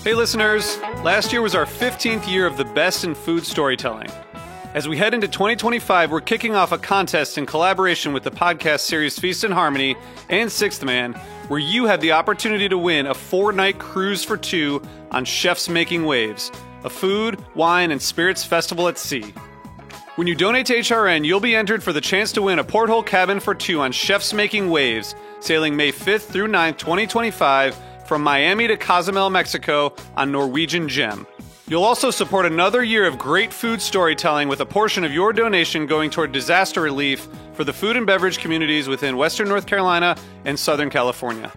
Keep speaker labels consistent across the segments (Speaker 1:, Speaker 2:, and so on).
Speaker 1: Hey listeners, last year was our 15th year of the best in food storytelling. As we head into 2025, we're kicking off a contest in collaboration with the podcast series Feast and Harmony and Sixth Man, where you have the opportunity to win a 4-night cruise for 2 on Chefs Making Waves, a food, wine, and spirits festival at sea. When you donate to HRN, you'll be entered for the chance to win a porthole cabin for 2 on Chefs Making Waves, sailing May 5th through 9th, 2025, from Miami to Cozumel, Mexico on Norwegian Gem. You'll also support another year of great food storytelling with a portion of your donation going toward disaster relief for the food and beverage communities within Western North Carolina and Southern California.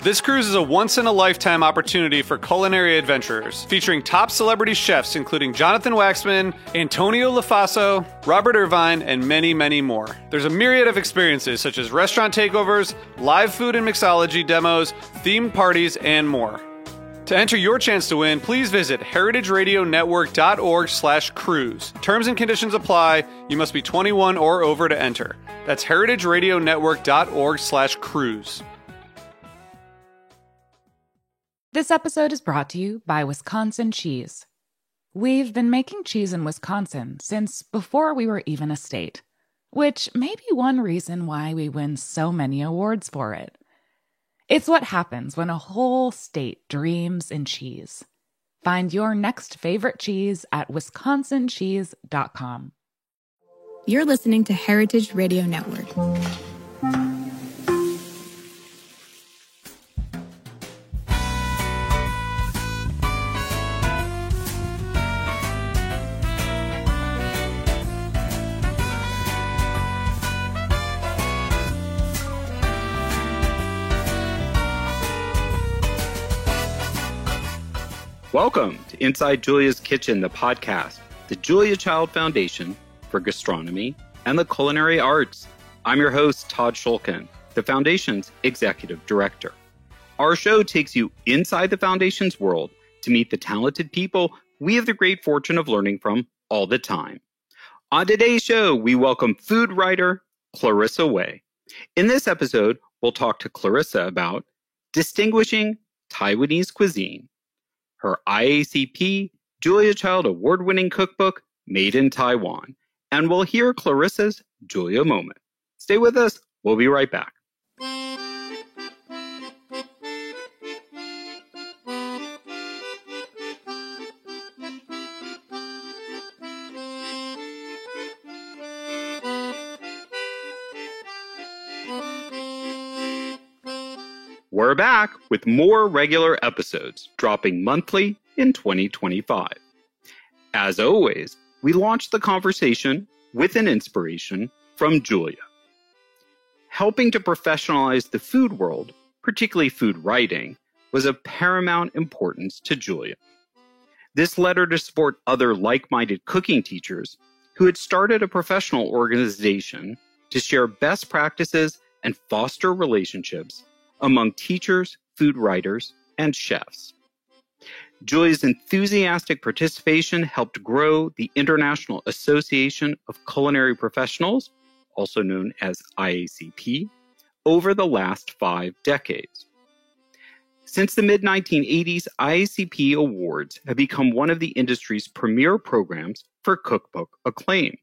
Speaker 1: This cruise is a once-in-a-lifetime opportunity for culinary adventurers, featuring top celebrity chefs including Jonathan Waxman, Antonio Lafaso, Robert Irvine, and many, many more. There's a myriad of experiences such as restaurant takeovers, live food and mixology demos, themed parties, and more. To enter your chance to win, please visit heritageradionetwork.org/cruise. Terms and conditions apply. You must be 21 or over to enter. That's heritageradionetwork.org/cruise.
Speaker 2: This episode is brought to you by Wisconsin Cheese. We've been making cheese in Wisconsin since before we were even a state, which may be one reason why we win so many awards for it. It's what happens when a whole state dreams in cheese. Find your next favorite cheese at wisconsincheese.com.
Speaker 3: You're listening to Heritage Radio Network.
Speaker 4: Welcome to Inside Julia's Kitchen, the podcast, the Julia Child Foundation for Gastronomy and the Culinary Arts. I'm your host, Todd Shulkin, the Foundation's Executive Director. Our show takes you inside the Foundation's world to meet the talented people we have the great fortune of learning from all the time. On today's show, we welcome food writer Clarissa Wei. In this episode, we'll talk to Clarissa about distinguishing Taiwanese cuisine, her IACP Julia Child award-winning cookbook, Made in Taiwan, and we'll hear Clarissa's Julia moment. Stay with us. We'll be right back. We're back with more regular episodes, dropping monthly in 2025. As always, we launch the conversation with an inspiration from Julia. Helping to professionalize the food world, particularly food writing, was of paramount importance to Julia. This led her to support other like-minded cooking teachers who had started a professional organization to share best practices and foster relationships among teachers, food writers, and chefs. Julia's enthusiastic participation helped grow the International Association of Culinary Professionals, also known as IACP, over the last 5 decades. Since the mid-1980s, IACP awards have become one of the industry's premier programs for cookbook acclaim,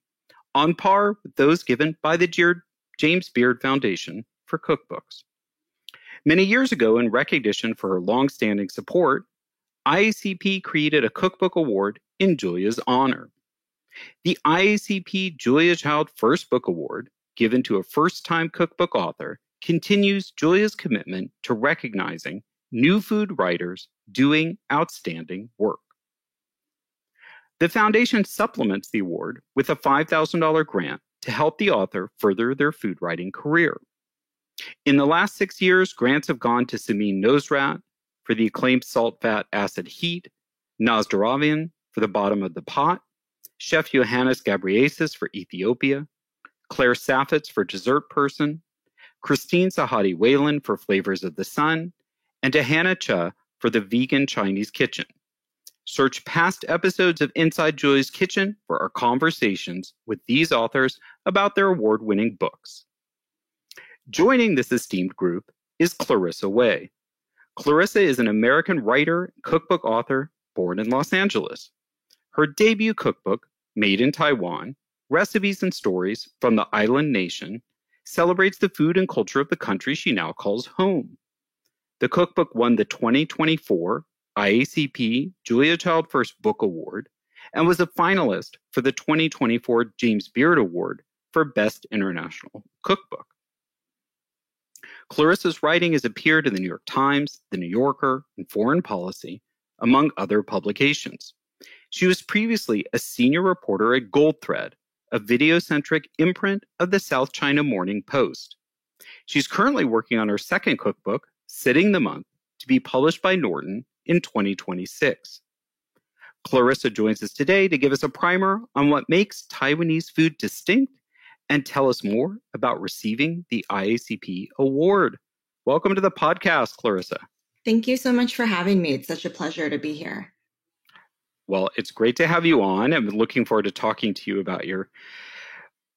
Speaker 4: on par with those given by the James Beard Foundation for cookbooks. Many years ago, in recognition for her long-standing support, IACP created a cookbook award in Julia's honor. The IACP Julia Child First Book Award, given to a first-time cookbook author, continues Julia's commitment to recognizing new food writers doing outstanding work. The foundation supplements the award with a $5,000 grant to help the author further their food writing career. In the last 6 years, grants have gone to Samin Nosrat for the acclaimed Salt, Fat, Acid, Heat, Nasdaravian for The Bottom of the Pot, Chef Johannes Gabriasis for Ethiopia, Claire Saffitz for Dessert Person, Christine Sahadi Whalen for Flavors of the Sun, and to Hannah Cha for The Vegan Chinese Kitchen. Search past episodes of Inside Julia's Kitchen for our conversations with these authors about their award-winning books. Joining this esteemed group is Clarissa Wei. Clarissa is an American writer and cookbook author born in Los Angeles. Her debut cookbook, Made in Taiwan, Recipes and Stories from the Island Nation, celebrates the food and culture of the country she now calls home. The cookbook won the 2024 IACP Julia Child First Book Award and was a finalist for the 2024 James Beard Award for Best International Cookbook. Clarissa's writing has appeared in the New York Times, The New Yorker, and Foreign Policy, among other publications. She was previously a senior reporter at Goldthread, a video-centric imprint of the South China Morning Post. She's currently working on her second cookbook, Sitting the Month, to be published by Norton in 2026. Clarissa joins us today to give us a primer on what makes Taiwanese food distinct and tell us more about receiving the IACP award. Welcome to the podcast, Clarissa.
Speaker 5: Thank you so much for having me. It's such a pleasure to be here.
Speaker 4: Well, it's great to have you on. I'm looking forward to talking to you about your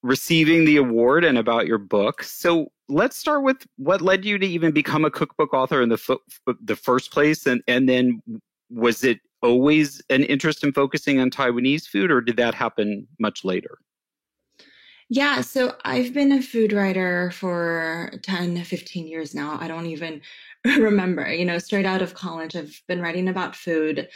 Speaker 4: receiving the award and about your book. So let's start with what led you to even become a cookbook author in the first place. And then was it always an interest in focusing on Taiwanese food, or did that happen much later?
Speaker 5: Yeah, so I've been a food writer for 10, 15 years now. I don't even remember, straight out of college, I've been writing about food.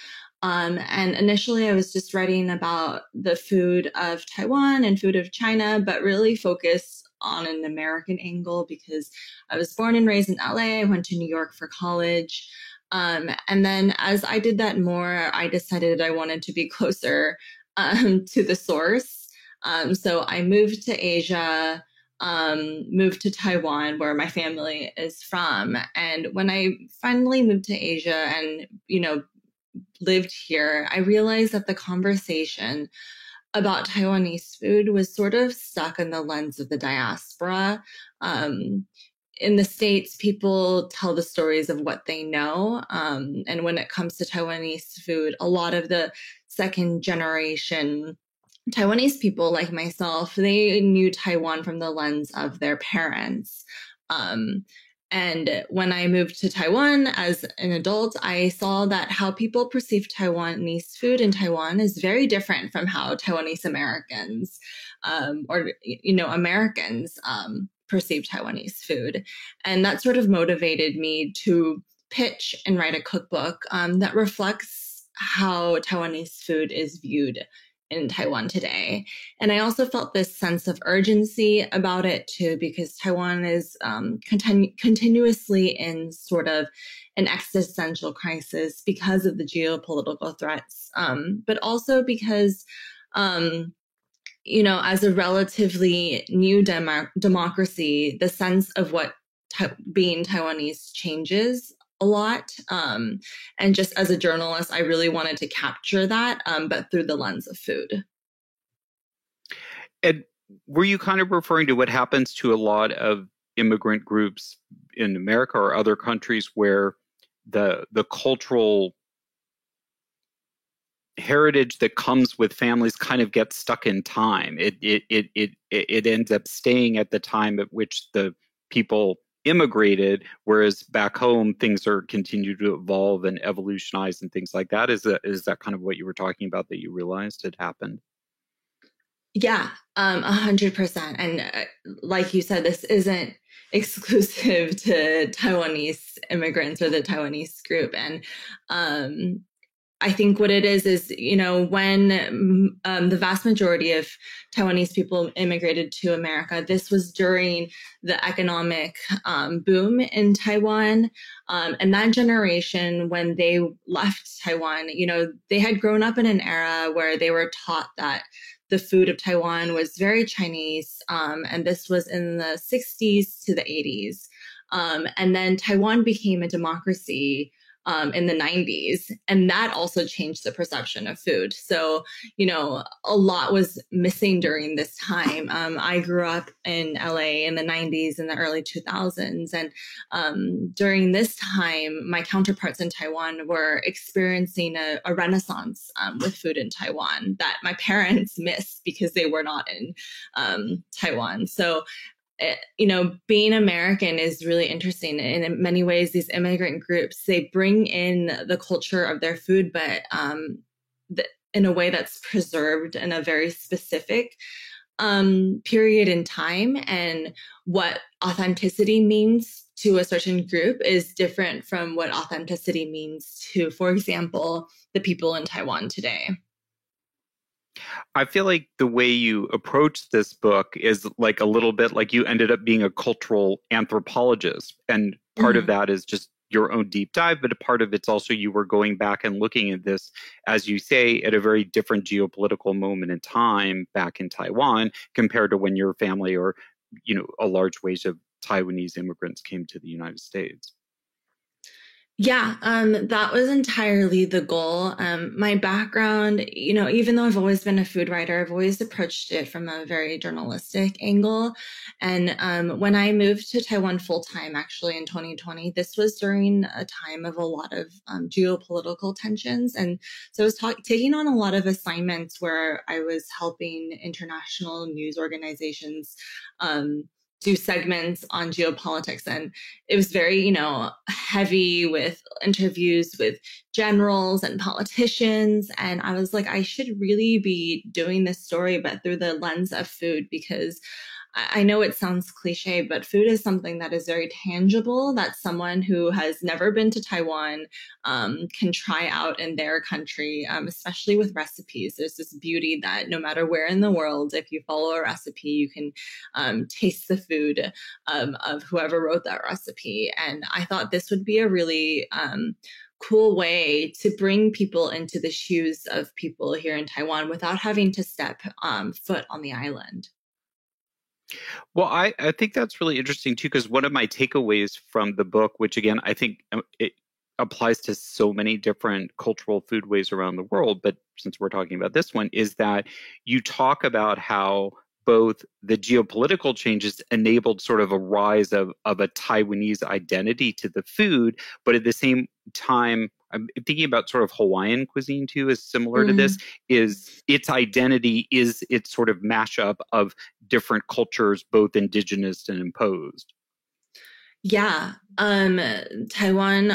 Speaker 5: And initially I was just writing about the food of Taiwan and food of China, but really focused on an American angle because I was born and raised in LA. I went to New York for college. And then as I did that more, I decided I wanted to be closer to the source. So I moved to Asia, moved to Taiwan, where my family is from. And when I finally moved to Asia and, lived here, I realized that the conversation about Taiwanese food was sort of stuck in the lens of the diaspora. In the States, people tell the stories of what they know. And when it comes to Taiwanese food, a lot of the second generation Taiwanese people like myself, they knew Taiwan from the lens of their parents. And when I moved to Taiwan as an adult, I saw that how people perceive Taiwanese food in Taiwan is very different from how Taiwanese Americans Americans perceive Taiwanese food. And that sort of motivated me to pitch and write a cookbook that reflects how Taiwanese food is viewed in Taiwan today. And I also felt this sense of urgency about it too, because Taiwan is continuously in sort of an existential crisis because of the geopolitical threats, but also because, as a relatively new democracy, the sense of what being Taiwanese changes a lot. And just as a journalist, I really wanted to capture that, but through the lens of food.
Speaker 4: And were you kind of referring to what happens to a lot of immigrant groups in America or other countries where the cultural heritage that comes with families kind of gets stuck in time? It ends up staying at the time at which the people immigrated, whereas back home things are continue to evolve and evolutionize and things like that. Is that kind of what you were talking about that you realized had happened?
Speaker 5: Yeah, 100%. And like you said, this isn't exclusive to Taiwanese immigrants or the Taiwanese group. And I think what it is, when the vast majority of Taiwanese people immigrated to America, this was during the economic boom in Taiwan. And that generation, when they left Taiwan, they had grown up in an era where they were taught that the food of Taiwan was very Chinese. And this was in the 60s to the 80s. And then Taiwan became a democracy in the 90s. And that also changed the perception of food. So, a lot was missing during this time. I grew up in LA in the 90s and the early 2000s. And during this time, my counterparts in Taiwan were experiencing a renaissance with food in Taiwan that my parents missed because they were not in Taiwan. So being American is really interesting. And in many ways, these immigrant groups, they bring in the culture of their food, but in a way that's preserved in a very specific period in time. And what authenticity means to a certain group is different from what authenticity means to, for example, the people in Taiwan today.
Speaker 4: I feel like the way you approach this book is like a little bit like you ended up being a cultural anthropologist. And part of that is just your own deep dive, but a part of it's also you were going back and looking at this, as you say, at a very different geopolitical moment in time back in Taiwan compared to when your family or, a large wave of Taiwanese immigrants came to the United States.
Speaker 5: Yeah, that was entirely the goal. My background, even though I've always been a food writer, I've always approached it from a very journalistic angle. And when I moved to Taiwan full time, actually in 2020, this was during a time of a lot of geopolitical tensions. And so I was taking on a lot of assignments where I was helping international news organizations do segments on geopolitics. And it was very, heavy with interviews with generals and politicians. And I was like, I should really be doing this story, but through the lens of food, because I know it sounds cliche, but food is something that is very tangible, that someone who has never been to Taiwan can try out in their country, especially with recipes. There's this beauty that no matter where in the world, if you follow a recipe, you can taste the food of whoever wrote that recipe. And I thought this would be a really cool way to bring people into the shoes of people here in Taiwan without having to step foot on the island.
Speaker 4: Well, I think that's really interesting, too, because one of my takeaways from the book, which, again, I think it applies to so many different cultural foodways around the world, but since we're talking about this one, is that you talk about how both the geopolitical changes enabled sort of a rise of a Taiwanese identity to the food, but at the same time, I'm thinking about sort of Hawaiian cuisine too, is similar to this, is its identity is its sort of mashup of different cultures, both indigenous and imposed.
Speaker 5: Yeah. Taiwan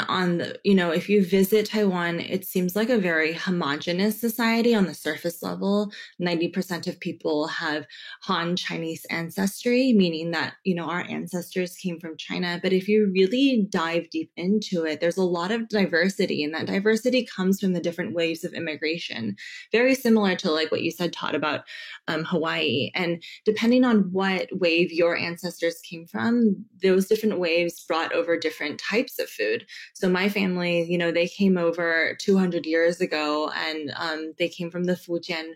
Speaker 5: if you visit Taiwan, it seems like a very homogenous society on the surface level. 90% of people have Han Chinese ancestry, meaning that, our ancestors came from China. But if you really dive deep into it, there's a lot of diversity, and that diversity comes from the different waves of immigration. Very similar to like what you said, Todd, about Hawaii. And depending on what wave your ancestors came from, those different waves brought over different types of food. So my family, they came over 200 years ago, and they came from the Fujian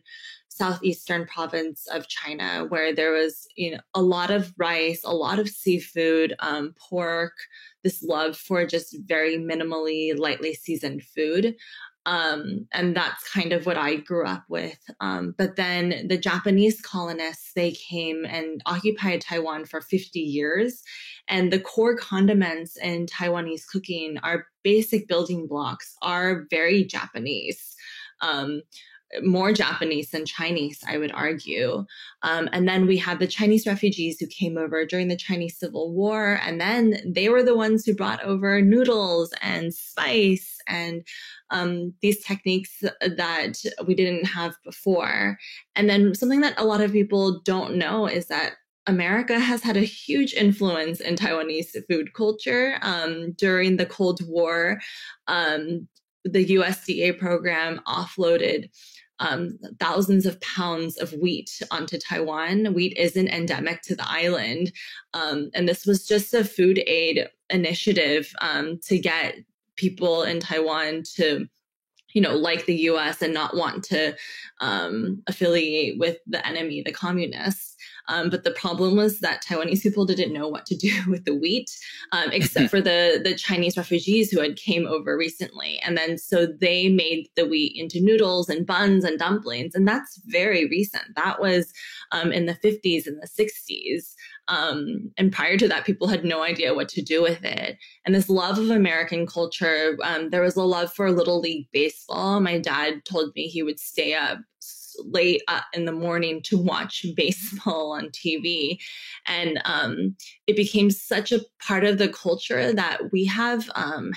Speaker 5: southeastern province of China, where there was, a lot of rice, a lot of seafood, pork, this love for just very minimally, lightly seasoned food. And that's kind of what I grew up with. But then the Japanese colonists, they came and occupied Taiwan for 50 years. And the core condiments in Taiwanese cooking, our basic building blocks, are very Japanese. More Japanese than Chinese, I would argue. And then we had the Chinese refugees who came over during the Chinese Civil War. And then they were the ones who brought over noodles and spice and these techniques that we didn't have before. And then something that a lot of people don't know is that America has had a huge influence in Taiwanese food culture. During the Cold War, the USDA program offloaded thousands of pounds of wheat onto Taiwan. Wheat isn't endemic to the island. And this was just a food aid initiative to get people in Taiwan to, like the US and not want to affiliate with the enemy, the communists. But the problem was that Taiwanese people didn't know what to do with the wheat, except for the Chinese refugees who had came over recently. And then so they made the wheat into noodles and buns and dumplings. And that's very recent. That was in the 50s and the 60s. And prior to that, people had no idea what to do with it. And this love of American culture, there was a love for Little League baseball. My dad told me he would stay up late in the morning to watch baseball on TV. And it became such a part of the culture that we have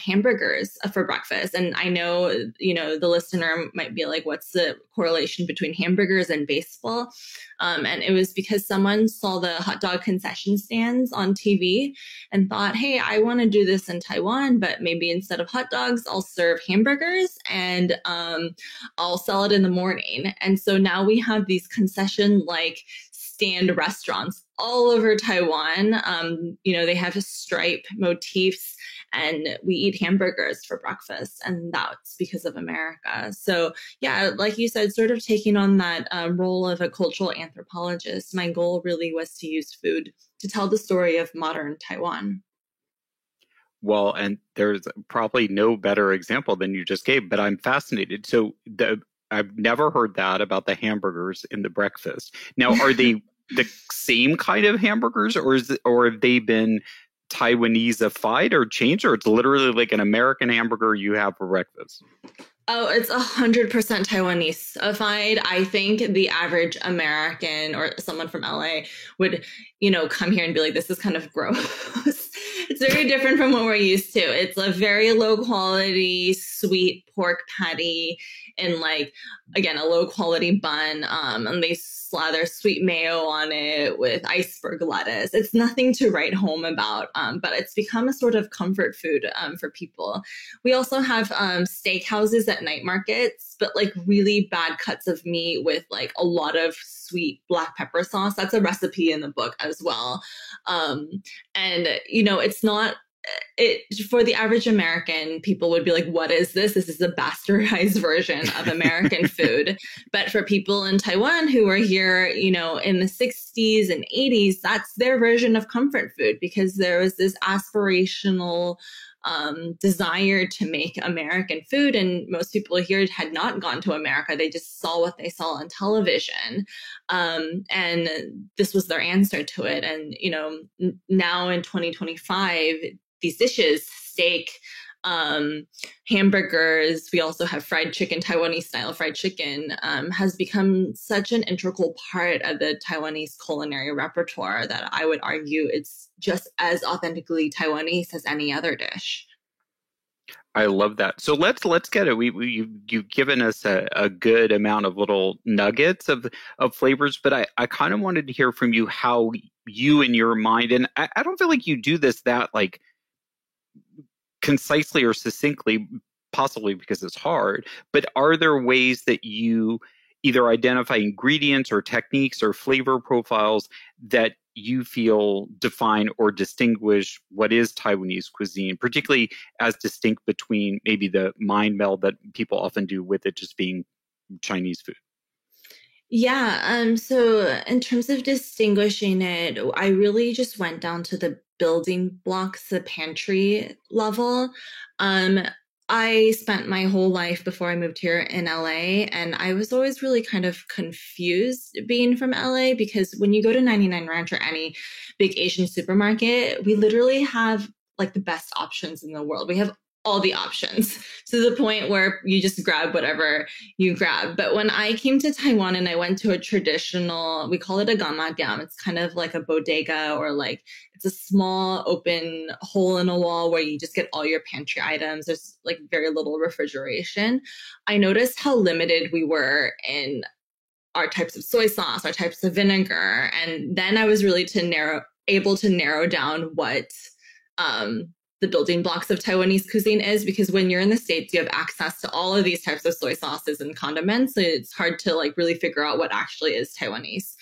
Speaker 5: hamburgers for breakfast. And I know, the listener might be like, what's the correlation between hamburgers and baseball? And it was because someone saw the hot dog concession stands on TV and thought, hey, I want to do this in Taiwan, but maybe instead of hot dogs, I'll serve hamburgers and I'll sell it in the morning. And so now we have these concession-like stand restaurants all over Taiwan. They have stripe motifs, and we eat hamburgers for breakfast, and that's because of America. So yeah, like you said, sort of taking on that role of a cultural anthropologist, my goal really was to use food to tell the story of modern Taiwan.
Speaker 4: Well, and there's probably no better example than you just gave, but I'm fascinated. So I've never heard that about the hamburgers in the breakfast. Now, are they the same kind of hamburgers, or have they been Taiwanese-ified or changed, or it's literally like an American hamburger you have for breakfast?
Speaker 5: Oh, it's 100% Taiwanese-ified. I think the average American or someone from LA would, come here and be like, this is kind of gross. It's very different from what we're used to. It's a very low quality sweet pork patty in a low quality bun. And they slather sweet mayo on it with iceberg lettuce. It's nothing to write home about, but it's become a sort of comfort food for people. We also have steakhouses at night markets, but really bad cuts of meat with a lot of sweet black pepper sauce. That's a recipe in the book as well. It's not for the average American, people would be like, what is this? This is a bastardized version of American food. But for people in Taiwan who were here, in the 60s and 80s, that's their version of comfort food, because there was this aspirational desire to make American food. And most people here had not gone to America. They just saw what they saw on television. And this was their answer to it. And, now in 2025, these dishes, steak, hamburgers, we also have fried chicken, Taiwanese style fried chicken, has become such an integral part of the Taiwanese culinary repertoire that I would argue it's just as authentically Taiwanese as any other dish.
Speaker 4: I love that. So let's get it. You've given us a good amount of little nuggets of flavors, but I kind of wanted to hear from you how you in your mind, and I don't feel like you do this that concisely or succinctly, possibly because it's hard, but are there ways that you either identify ingredients or techniques or flavor profiles that you feel define or distinguish what is Taiwanese cuisine, particularly as distinct between maybe the mind meld that people often do with it just being Chinese food?
Speaker 5: Yeah. So in terms of distinguishing it, I really just went down to the building blocks, the pantry level. I spent my whole life before I moved here in LA, and I was always really kind of confused being from LA, because when you go to 99 Ranch or any big Asian supermarket, we literally have the best options in the world. We have all the options to the point where you just grab whatever you grab. But when I came to Taiwan and I went to a traditional, we call it a gamadiam. It's kind of like a bodega, or it's a small open hole in a wall where you just get all your pantry items. There's very little refrigeration. I noticed how limited we were in our types of soy sauce, our types of vinegar. And then I was really able to narrow down what, the building blocks of Taiwanese cuisine is, because when you're in the States, you have access to all of these types of soy sauces and condiments. So it's hard to really figure out what actually is Taiwanese.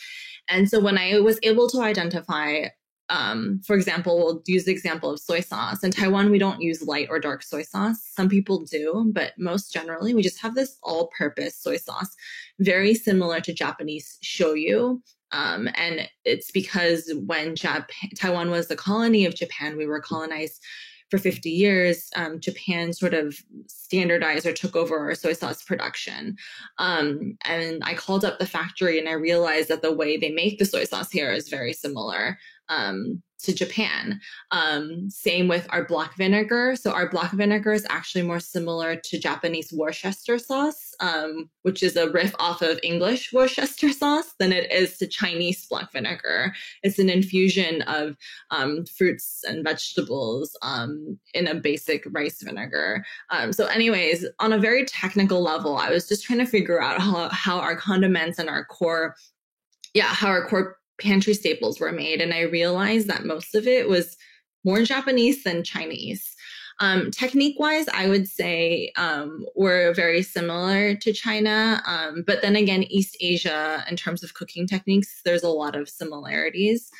Speaker 5: And so when I was able to identify, for example, we'll use the example of soy sauce. In Taiwan, we don't use light or dark soy sauce. Some people do, but most generally, we just have this all-purpose soy sauce, very similar to Japanese shoyu. And it's because when Taiwan was the colony of Japan, we were colonized for 50 years, Japan sort of standardized or took over our soy sauce production. And I called up the factory and I realized that the way they make the soy sauce here is very similar to Japan. Same with our black vinegar. So our black vinegar is actually more similar to Japanese Worcester sauce. which is a riff off of English Worcestershire sauce, than it is to Chinese black vinegar. It's an infusion of fruits and vegetables in a basic rice vinegar. So anyways, on a very technical level, I was just trying to figure out how our condiments and how our core pantry staples were made. And I realized that most of it was more Japanese than Chinese. Technique-wise, I would say we're very similar to China. But then again, East Asia, in terms of cooking techniques, there's a lot of similarities.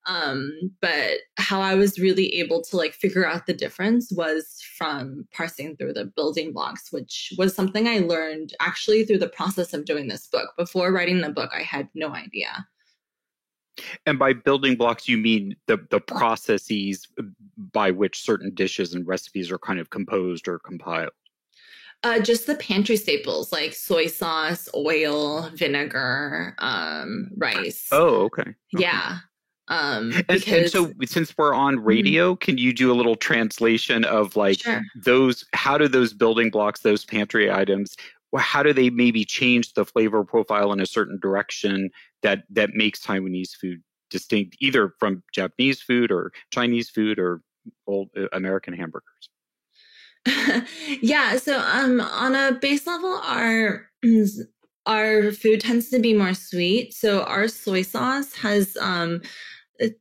Speaker 5: But how I was really able to like figure out the difference was from parsing through the building blocks, which was something I learned actually through the process of doing this book. Before writing the book, I had no idea.
Speaker 4: And by building blocks, you mean the processes by which certain dishes and recipes are kind of composed or compiled?
Speaker 5: Just the pantry staples like soy sauce, oil, vinegar, rice.
Speaker 4: Oh, okay.
Speaker 5: Yeah.
Speaker 4: And so since we're on radio, can you do a little translation of like those, how do those building blocks, those pantry items, how do they maybe change the flavor profile in a certain direction that makes Taiwanese food distinct, either from Japanese food or Chinese food or old American hamburgers?
Speaker 5: Yeah. So on a base level, our food tends to be more sweet. So our soy sauce has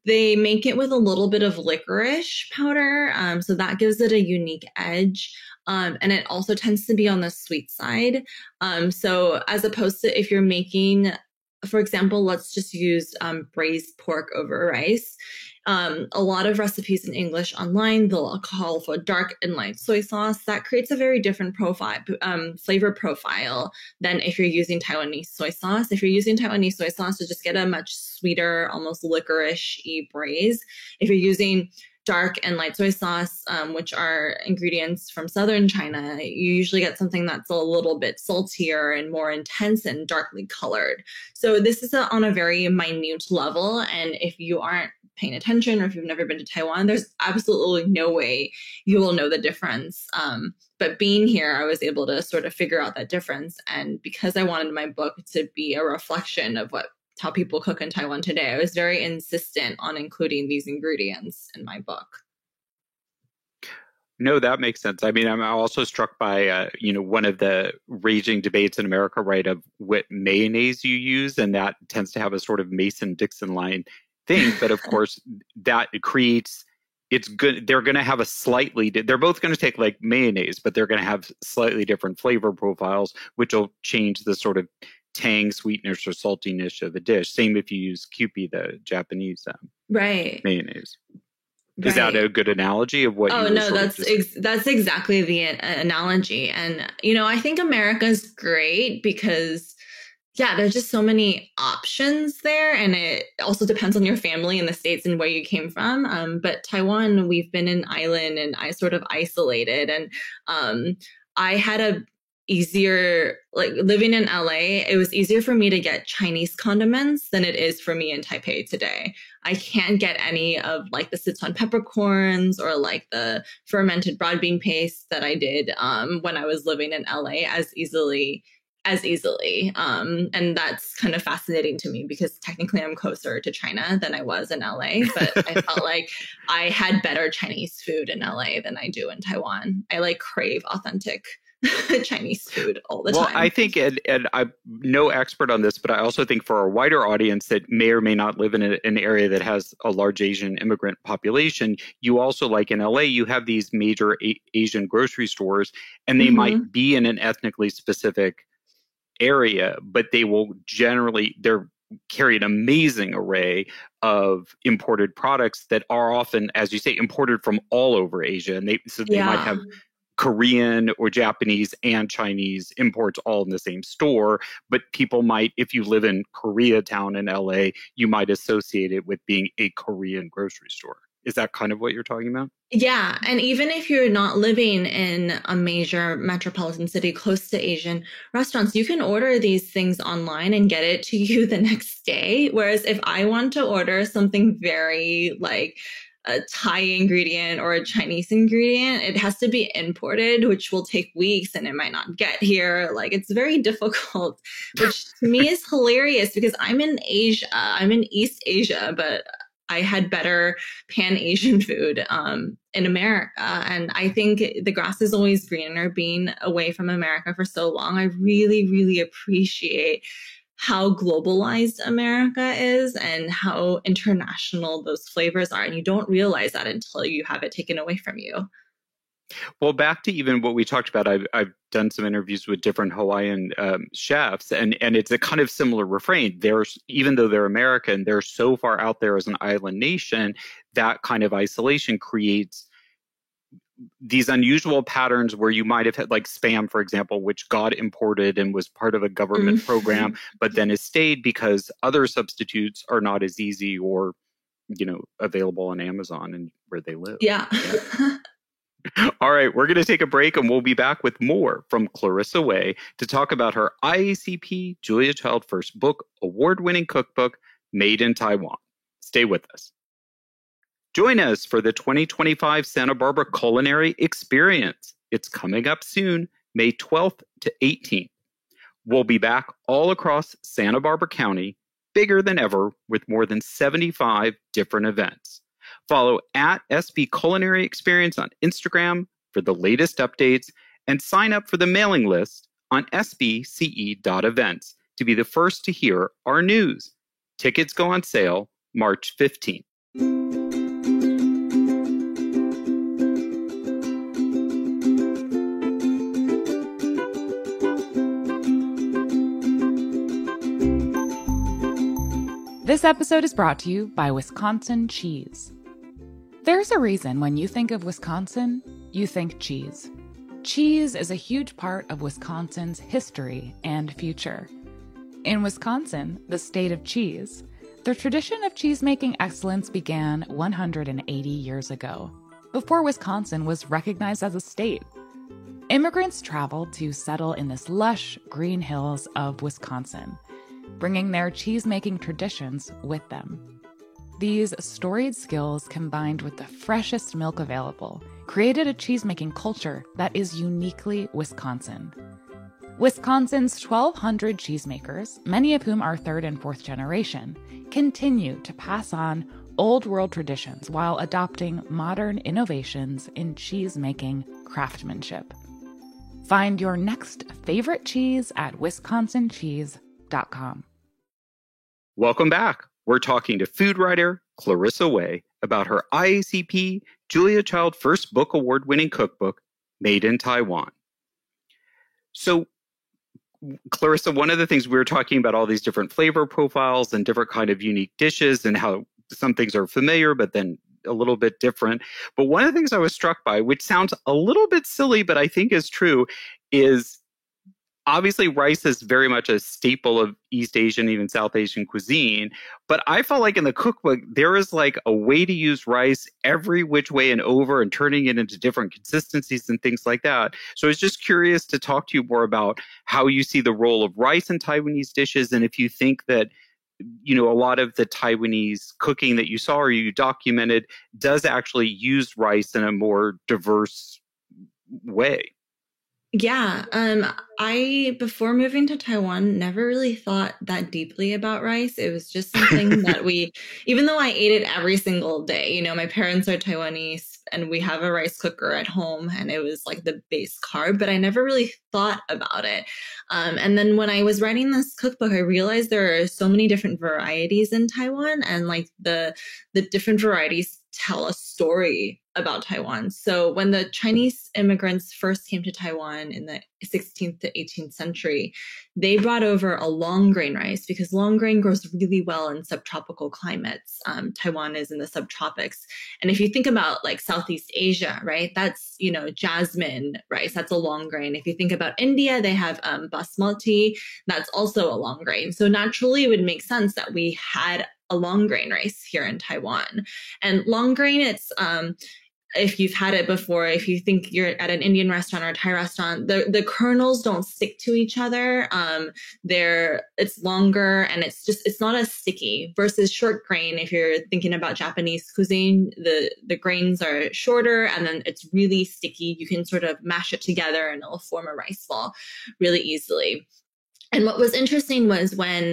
Speaker 5: they make it with a little bit of licorice powder. So that gives it a unique edge. And it also tends to be on the sweet side. So as opposed to if you're making, for example, let's just use braised pork over rice. A lot of recipes in English online, they'll call for dark and light soy sauce. That creates a very different flavor profile than if you're using Taiwanese soy sauce. If you're using Taiwanese soy sauce, you just get a much sweeter, almost licorice-y braise. If you're using dark and light soy sauce, which are ingredients from southern China, you usually get something that's a little bit saltier and more intense and darkly colored. So this is on a very minute level. And if you aren't paying attention or if you've never been to Taiwan, there's absolutely no way you will know the difference. But being here, I was able to sort of figure out that difference. And because I wanted my book to be a reflection of how people cook in Taiwan today, I was very insistent on including these ingredients in my book.
Speaker 4: No, that makes sense. I mean, I'm also struck by, one of the raging debates in America, right, of what mayonnaise you use, and that tends to have a sort of Mason-Dixon line thing. But of course, that creates, it's good. They're going to have they're both going to take like mayonnaise, but they're going to have slightly different flavor profiles, which will change the sort of tang, sweetness, or saltiness of the dish. Same if you use Kewpie, the Japanese mayonnaise. Is that a good analogy of what?
Speaker 5: Oh no, that's exactly the analogy. And I think America's great because there's just so many options there, and it also depends on your family in the States and where you came from. But Taiwan, we've been an island and I sort of isolated, and I had easier, like living in LA, it was easier for me to get Chinese condiments than it is for me in Taipei today. I can't get any of like the Sichuan peppercorns or like the fermented broad bean paste that I did when I was living in LA as easily. And that's kind of fascinating to me because technically I'm closer to China than I was in LA, but I felt like I had better Chinese food in LA than I do in Taiwan. I like crave authentic Chinese food all the time.
Speaker 4: Well, I think, and I'm no expert on this, but I also think for a wider audience that may or may not live in an area that has a large Asian immigrant population, you also, like in LA, you have these major Asian grocery stores, and they might be in an ethnically specific area, but they will they're carry an amazing array of imported products that are often, as you say, imported from all over Asia. And they might have Korean or Japanese and Chinese imports all in the same store, but people might, if you live in Koreatown in LA, you might associate it with being a Korean grocery store. Is that kind of what you're talking about?
Speaker 5: Yeah. And even if you're not living in a major metropolitan city close to Asian restaurants, you can order these things online and get it to you the next day. Whereas if I want to order something very like a Thai ingredient or a Chinese ingredient. It has to be imported, which will take weeks and it might not get here. Like, it's very difficult, which to me is hilarious because I'm in Asia. I'm in East Asia, but I had better pan-Asian food in America. And I think the grass is always greener. Being away from America for so long, I really, really appreciate how globalized America is and how international those flavors are. And you don't realize that until you have it taken away from you.
Speaker 4: Well, back to even what we talked about, I've done some interviews with different Hawaiian chefs, and it's a kind of similar refrain. Even though they're American, they're so far out there as an island nation, that kind of isolation creates these unusual patterns where you might have had, like Spam, for example, which got imported and was part of a government program, but then has stayed because other substitutes are not as easy or, available on Amazon and where they live.
Speaker 5: Yeah.
Speaker 4: All right, we're going to take a break and we'll be back with more from Clarissa Wei to talk about her IACP Julia Child First Book award-winning cookbook, Made in Taiwan. Stay with us. Join us for the 2025 Santa Barbara Culinary Experience. It's coming up soon, May 12th to 18th. We'll be back all across Santa Barbara County, bigger than ever, with more than 75 different events. Follow at SB Culinary Experience on Instagram for the latest updates and sign up for the mailing list on sbce.events to be the first to hear our news. Tickets go on sale March 15th.
Speaker 2: This episode is brought to you by Wisconsin Cheese. There's a reason when you think of Wisconsin, you think cheese. Cheese is a huge part of Wisconsin's history and future. In Wisconsin, the state of cheese, the tradition of cheese-making excellence began 180 years ago, before Wisconsin was recognized as a state. Immigrants traveled to settle in this lush green hills of Wisconsin, bringing their cheese-making traditions with them. These storied skills, combined with the freshest milk available, created a cheese-making culture that is uniquely Wisconsin. Wisconsin's 1,200 cheesemakers, many of whom are third and fourth generation, continue to pass on old world traditions while adopting modern innovations in cheese-making craftsmanship. Find your next favorite cheese at wisconsincheese.com.
Speaker 4: Welcome back. We're talking to food writer Clarissa Wei about her IACP Julia Child First Book award-winning cookbook, Made in Taiwan. So, Clarissa, one of the things we were talking about, all these different flavor profiles and different kind of unique dishes and how some things are familiar, but then a little bit different. But one of the things I was struck by, which sounds a little bit silly, but I think is true, is obviously rice is very much a staple of East Asian, even South Asian cuisine. But I felt like in the cookbook, there is like a way to use rice every which way and over and turning it into different consistencies and things like that. So I was just curious to talk to you more about how you see the role of rice in Taiwanese dishes. And if you think that, a lot of the Taiwanese cooking that you saw or you documented does actually use rice in a more diverse way.
Speaker 5: Yeah, I, before moving to Taiwan, never really thought that deeply about rice. It was just something that even though I ate it every single day, my parents are Taiwanese and we have a rice cooker at home and it was like the base carb, but I never really thought about it. And then when I was writing this cookbook, I realized there are so many different varieties in Taiwan and like the different varieties tell a story about Taiwan. So when the Chinese immigrants first came to Taiwan in the 16th to 18th century, they brought over a long grain rice because long grain grows really well in subtropical climates. Taiwan is in the subtropics. And if you think about like Southeast Asia, right, that's, jasmine rice, that's a long grain. If you think about India, they have basmati, that's also a long grain. So naturally it would make sense that we had a long grain rice here in Taiwan. And long grain, it's if you've had it before, if you think you're at an Indian restaurant or a Thai restaurant, the kernels don't stick to each other. It's longer and it's not as sticky versus short grain. If you're thinking about Japanese cuisine, the grains are shorter and then it's really sticky. You can sort of mash it together and it'll form a rice ball really easily. And what was interesting was when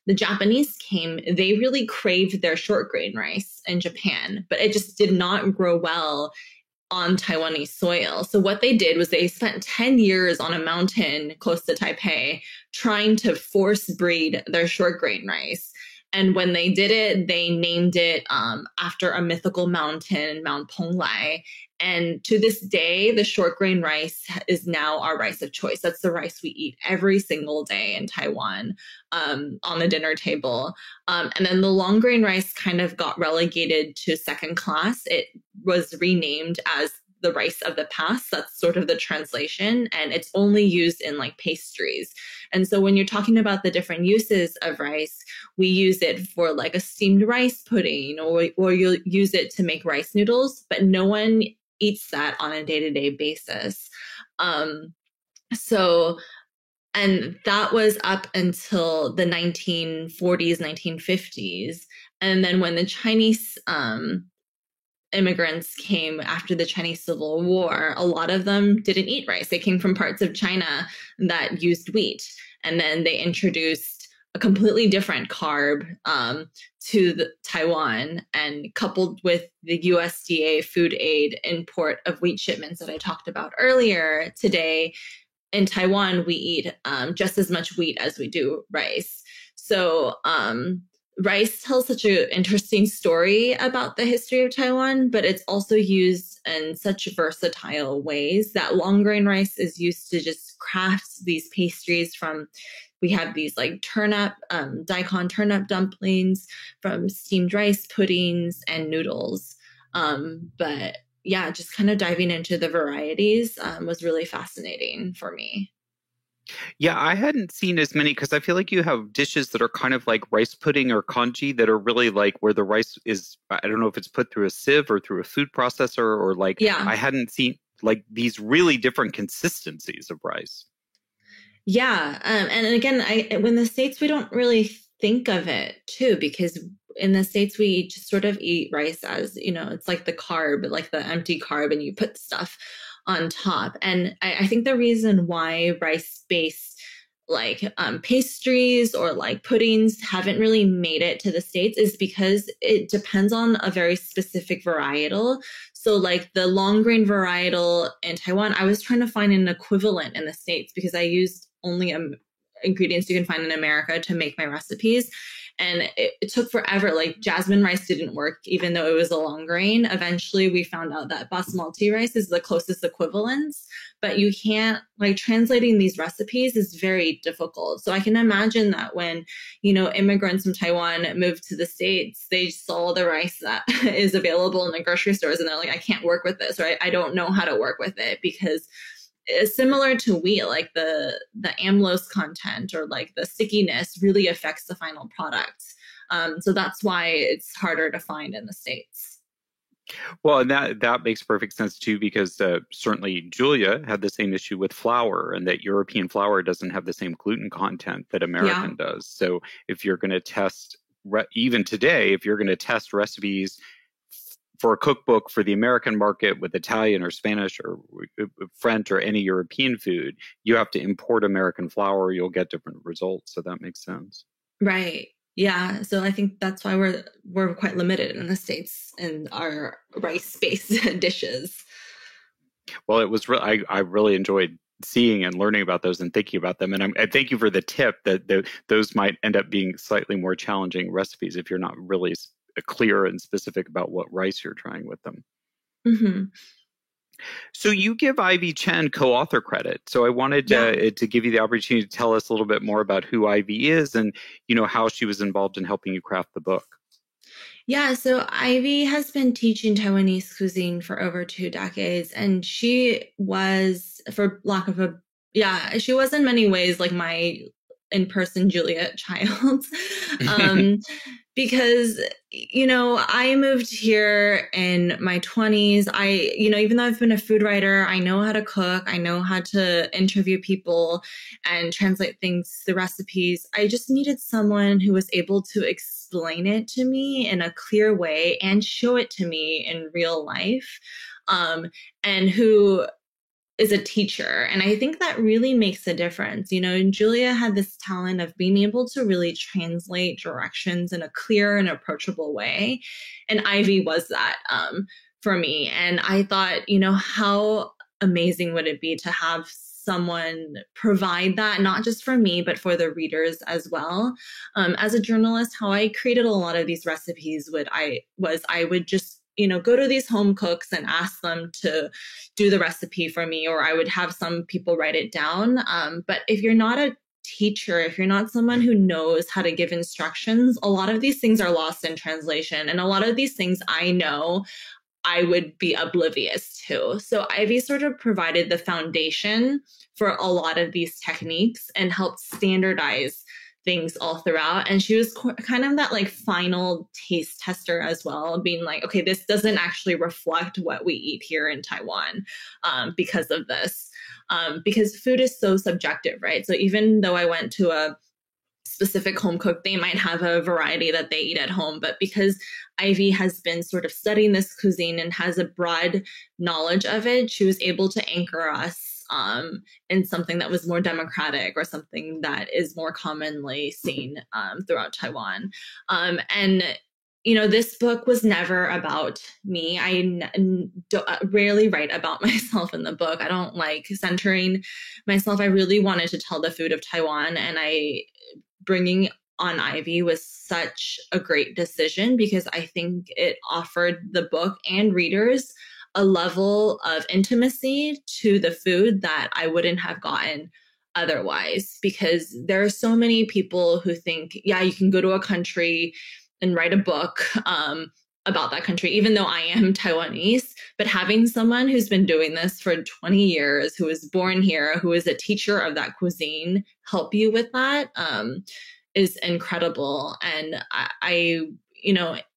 Speaker 5: the Japanese came, they really craved their short grain rice in Japan, but it just did not grow well on Taiwanese soil. So what they did was they spent 10 years on a mountain close to Taipei trying to force breed their short grain rice. And when they did it, they named it after a mythical mountain, Mount Ponglai. And to this day, the short grain rice is now our rice of choice. That's the rice we eat every single day in Taiwan on the dinner table. And then the long grain rice kind of got relegated to second class. It was renamed as the rice of the past. That's sort of the translation. And it's only used in like pastries. And so when you're talking about the different uses of rice, we use it for like a steamed rice pudding, or you'll use it to make rice noodles, but no one eats that on a day-to-day basis. And that was up until the 1940s, 1950s. And then when the Chinese immigrants came after the Chinese Civil War, a lot of them didn't eat rice. They came from parts of China that used wheat. And then they introduced a completely different carb to Taiwan, and coupled with the USDA food aid import of wheat shipments that I talked about earlier today, in Taiwan, we eat just as much wheat as we do rice. So rice tells such an interesting story about the history of Taiwan, but it's also used in such versatile ways that long grain rice is used to just craft these pastries from. We have these like daikon turnip dumplings, from steamed rice puddings and noodles. But yeah, just kind of diving into the varieties was really fascinating for me.
Speaker 4: Yeah, I hadn't seen as many because I feel like you have dishes that are kind of like rice pudding or congee that are really like where the rice is, I don't know if it's put through a sieve or through a food processor or like, yeah. I hadn't seen like these really different consistencies of rice.
Speaker 5: Yeah. And again, when the States, we don't really think of it too, because in the States, we just sort of eat rice as, it's like the carb, like the empty carb, and you put stuff on top. And I think the reason why rice-based like pastries or like puddings haven't really made it to the States is because it depends on a very specific varietal. So like the long grain varietal in Taiwan, I was trying to find an equivalent in the States because I used only ingredients you can find in America to make my recipes. And it took forever. Like jasmine rice didn't work, even though it was a long grain. Eventually, we found out that basmati rice is the closest equivalence, but you can't, like, translating these recipes is very difficult. So I can imagine that when, immigrants from Taiwan moved to the States, they saw the rice that is available in the grocery stores and they're like, I can't work with this, or I don't know how to work with it, because it's similar to wheat, like the amylose content or like the stickiness really affects the final product. So that's why it's harder to find in the States.
Speaker 4: Well, and that makes perfect sense too, because certainly Julia had the same issue with flour, and that European flour doesn't have the same gluten content that American does. So if you're going to test, even today, if you're going to test recipes for a cookbook for the American market with Italian or Spanish or French or any European food, you have to import American flour. You'll get different results. So that makes sense.
Speaker 5: Right. Yeah. So I think that's why we're quite limited in the States in our rice-based dishes.
Speaker 4: Well, it was I really enjoyed seeing and learning about those and thinking about them. And I thank you for the tip that those might end up being slightly more challenging recipes if you're not really clear and specific about what rice you're trying with them.
Speaker 5: Mm-hmm.
Speaker 4: So you give Ivy Chen co-author credit. So I wanted to give you the opportunity to tell us a little bit more about who Ivy is and, how she was involved in helping you craft the book.
Speaker 5: Yeah, so Ivy has been teaching Taiwanese cuisine for over 2 decades, and she was, she was in many ways like my in-person Julia Childs. Because, I moved here in my 20s. Even though I've been a food writer, I know how to cook. I know how to interview people and translate things, the recipes. I just needed someone who was able to explain it to me in a clear way and show it to me in real life, and who is a teacher. And I think that really makes a difference. And Julia had this talent of being able to really translate directions in a clear and approachable way. And Ivy was that for me. And I thought, how amazing would it be to have someone provide that, not just for me, but for the readers as well. As a journalist, how I created a lot of these recipes I would just go to these home cooks and ask them to do the recipe for me, or I would have some people write it down. But if you're not a teacher, if you're not someone who knows how to give instructions, a lot of these things are lost in translation. And a lot of these things I know I would be oblivious to. So Ivy sort of provided the foundation for a lot of these techniques and helped standardize things all throughout. And she was kind of that final taste tester as well, being like, okay, this doesn't actually reflect what we eat here in Taiwan because of this. Because food is so subjective, right? So even though I went to a specific home cook, they might have a variety that they eat at home. But because Ivy has been sort of studying this cuisine and has a broad knowledge of it, she was able to anchor us in something that was more democratic or something that is more commonly seen throughout Taiwan. And this book was never about me. I rarely write about myself in the book. I don't like centering myself. I really wanted to tell the food of Taiwan, and bringing on Ivy was such a great decision because I think it offered the book and readers a level of intimacy to the food that I wouldn't have gotten otherwise. Because there are so many people who think, yeah, you can go to a country and write a book about that country, even though I am Taiwanese, but having someone who's been doing this for 20 years, who was born here, who is a teacher of that cuisine, help you with that is incredible. And I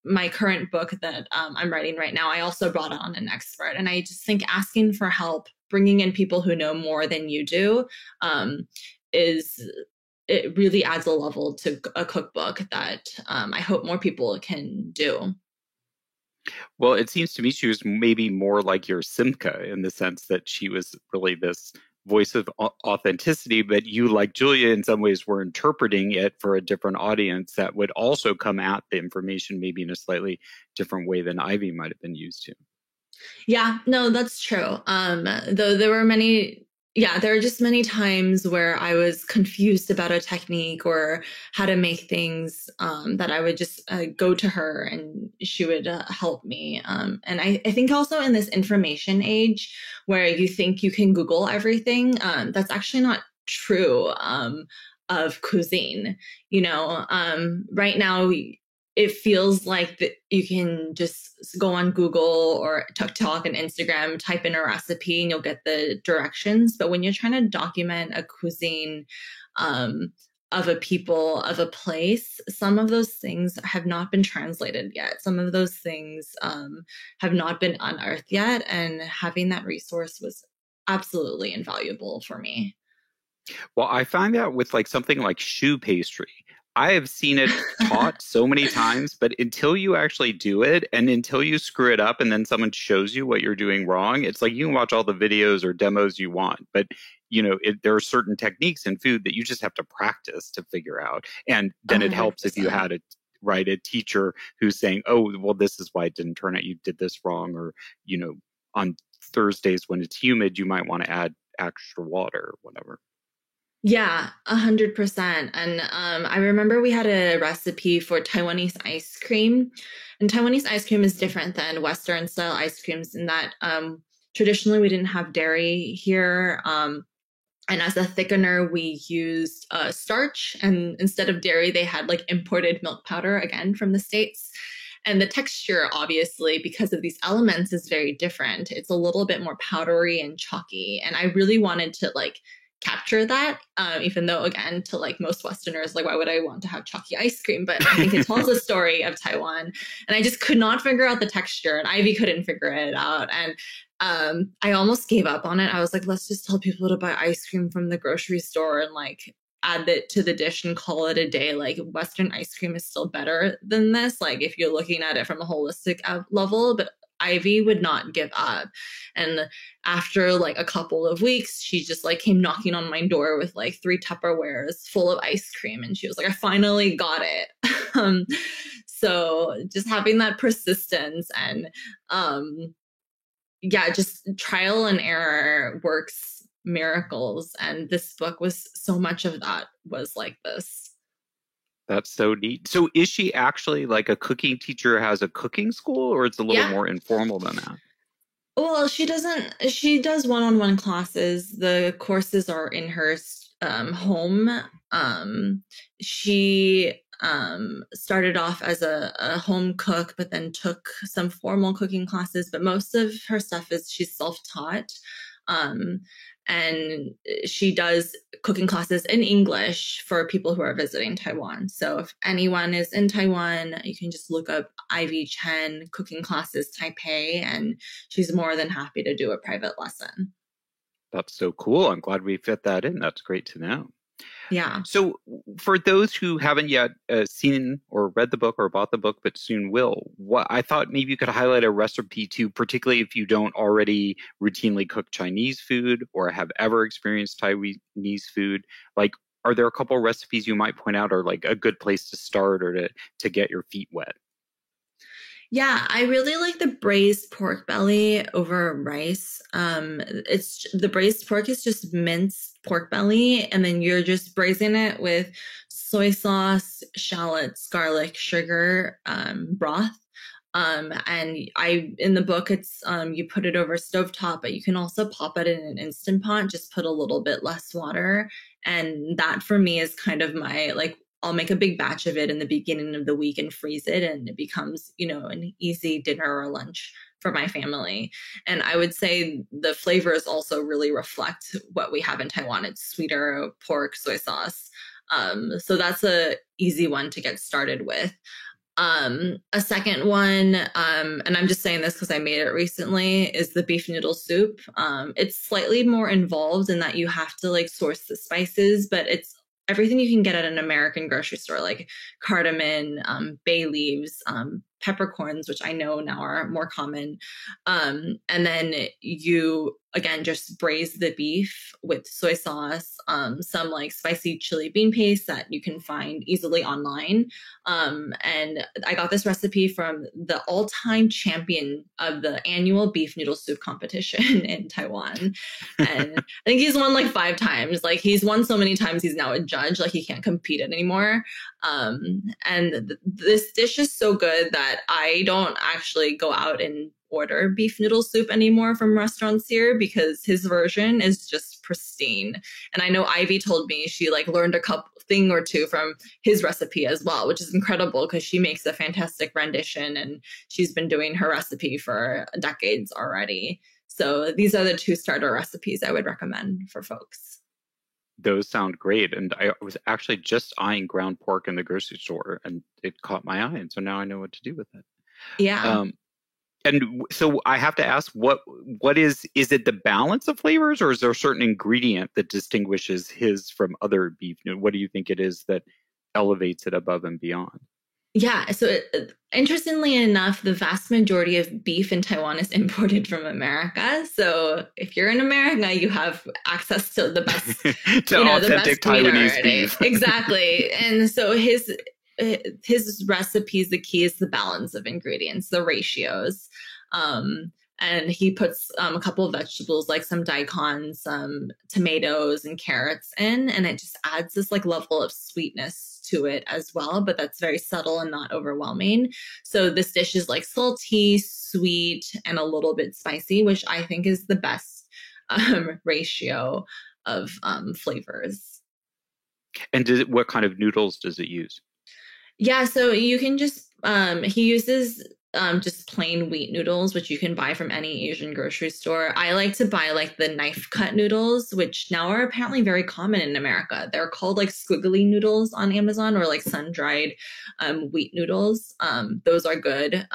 Speaker 5: my current book that I'm writing right now, I also brought on an expert. And I just think asking for help, bringing in people who know more than you do, it really adds a level to a cookbook that I hope more people can do.
Speaker 4: Well, it seems to me she was maybe more like your Simca in the sense that she was really this voice of authenticity, but you, like Julia, in some ways were interpreting it for a different audience that would also come at the information maybe in a slightly different way than Ivy might have been used to.
Speaker 5: Yeah, no, that's true. Though there are just many times where I was confused about a technique or how to make things that I would just go to her and she would help me. And I think also in this information age where you think you can Google everything, that's actually not true of cuisine. Right now, it feels like that you can just go on Google or TikTok and Instagram, type in a recipe and you'll get the directions. But when you're trying to document a cuisine of a people, of a place, some of those things have not been translated yet. Some of those things have not been unearthed yet. And having that resource was absolutely invaluable for me.
Speaker 4: Well, I find that with something like choux pastry. I have seen it taught so many times, but until you actually do it and until you screw it up and then someone shows you what you're doing wrong, it's like you can watch all the videos or demos you want, but there are certain techniques in food that you just have to practice to figure out. And then 100%. It helps if you had a teacher who's saying, oh, well, this is why it didn't turn out. You did this wrong. Or, on Thursdays when it's humid, you might want to add extra water or whatever.
Speaker 5: Yeah, 100%. And I remember we had a recipe for Taiwanese ice cream. And Taiwanese ice cream is different than Western style ice creams in that traditionally we didn't have dairy here. And as a thickener, we used starch. And instead of dairy, they had imported milk powder, again, from the States. And the texture, obviously, because of these elements, is very different. It's a little bit more powdery and chalky. And I really wanted to capture that, even though, again, to like most Westerners, like, why would I want to have chalky ice cream? But I think it tells a story of Taiwan. And I just could not figure out the texture, and Ivy couldn't figure it out. And I almost gave up on it. I was like, let's just tell people to buy ice cream from the grocery store and like add it to the dish and call it a day. Like, Western ice cream is still better than this, like if you're looking at it from a holistic level. But Ivy would not give up. And after like a couple of weeks, she just like came knocking on my door with like 3 Tupperwares full of ice cream. And she was like, I finally got it. So just having that persistence and just trial and error works miracles. And this book was so much of that was like this.
Speaker 4: That's so neat. So is she actually like a cooking teacher, has a cooking school, or it's a little more informal than that?
Speaker 5: Well, she does one-on-one classes. The courses are in her home. She started off as a home cook, but then took some formal cooking classes. But most of her stuff she's self-taught. And she does cooking classes in English for people who are visiting Taiwan. So if anyone is in Taiwan, you can just look up Ivy Chen Cooking Classes Taipei, and she's more than happy to do a private lesson.
Speaker 4: That's so cool. I'm glad we fit that in. That's great to know.
Speaker 5: Yeah.
Speaker 4: So for those who haven't yet seen or read the book or bought the book, but soon will, I thought maybe you could highlight a recipe too, particularly if you don't already routinely cook Chinese food or have ever experienced Taiwanese food. Like, are there a couple of recipes you might point out, or like a good place to start or to get your feet wet?
Speaker 5: Yeah, I really like the braised pork belly over rice. It's the braised pork is just minced pork belly, and then you're just braising it with soy sauce, shallots, garlic, sugar, broth. And in the book, it's you put it over stovetop, but you can also pop it in an Instant Pot. Just put a little bit less water, and that for me is kind of my like. I'll make a big batch of it in the beginning of the week and freeze it, and it becomes, an easy dinner or lunch for my family. And I would say the flavors also really reflect what we have in Taiwan. It's sweeter pork, soy sauce. So that's a easy one to get started with. A second one, and I'm just saying this because I made it recently, is the beef noodle soup. It's slightly more involved in that you have to like source the spices, but it's everything you can get at an American grocery store, like cardamom, bay leaves, peppercorns, which I know now are more common. And then you, again, just braise the beef with soy sauce, some like spicy chili bean paste that you can find easily online. And I got this recipe from the all-time champion of the annual beef noodle soup competition in Taiwan. And I think he's won like 5 times. Like, he's won so many times, he's now a judge, like he can't compete it anymore. And this dish is so good that I don't actually go out and order beef noodle soup anymore from restaurants here, because his version is just pristine. And I know Ivy told me she like learned a thing or two from his recipe as well, which is incredible because she makes a fantastic rendition and she's been doing her recipe for decades already. So these are the 2 starter recipes I would recommend for folks.
Speaker 4: Those sound great. And I was actually just eyeing ground pork in the grocery store, and it caught my eye. And so now I know what to do with it.
Speaker 5: Yeah.
Speaker 4: And so I have to ask, what is it the balance of flavors, or is there a certain ingredient that distinguishes his from other beef? What do you think it is that elevates it above and beyond?
Speaker 5: Yeah. So interestingly enough, the vast majority of beef in Taiwan is imported from America. So if you're in America, you have access to the best,
Speaker 4: to authentic Taiwanese beef.
Speaker 5: Exactly. And so his recipes, the key is the balance of ingredients, the ratios. And he puts a couple of vegetables like some daikon, some tomatoes and carrots in, and it just adds this like level of sweetness to it as well, but that's very subtle and not overwhelming. So this dish is like salty, sweet, and a little bit spicy, which I think is the best ratio of flavors.
Speaker 4: And what kind of noodles does it use?
Speaker 5: Yeah, so you can just he uses just plain wheat noodles, which you can buy from any Asian grocery store. I like to buy like the knife cut noodles, which now are apparently very common in America. They're called like squiggly noodles on Amazon, or like sun-dried wheat noodles. Those are good.